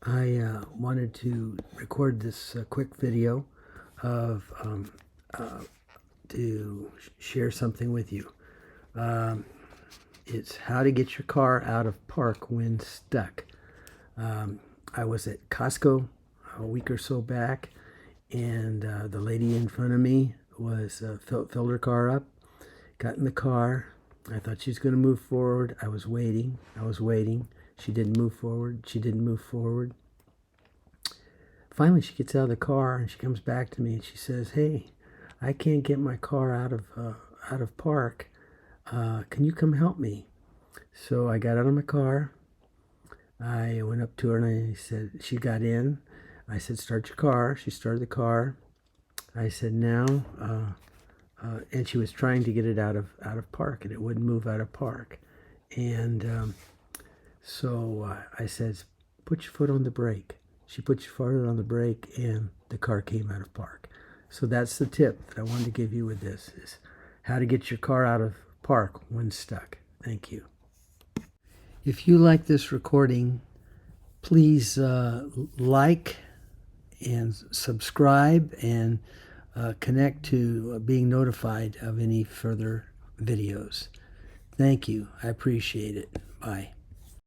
I wanted to record this quick video of to share something with you. It's how to get your car out of park when stuck. I was at Costco a week or so back, and the lady in front of me was filled her car up, got in the car. I thought she was going to move forward. I was waiting. She didn't move forward. Finally, she gets out of the car and she comes back to me and she says, "Hey, I can't get my car out of park. Can you come help me?" So I got out of my car. I went up to her and I said, she got in. I said, "Start your car." She started the car. I said, "Now," and she was trying to get it out of park, and it wouldn't move out of park. And so I said, "Put your foot on the brake." She put your foot on the brake, and the car came out of park. So that's the tip that I wanted to give you with this, is how to get your car out of park when stuck. Thank you. If you like this recording, please like and subscribe and connect to being notified of any further videos. Thank you. I appreciate it. Bye.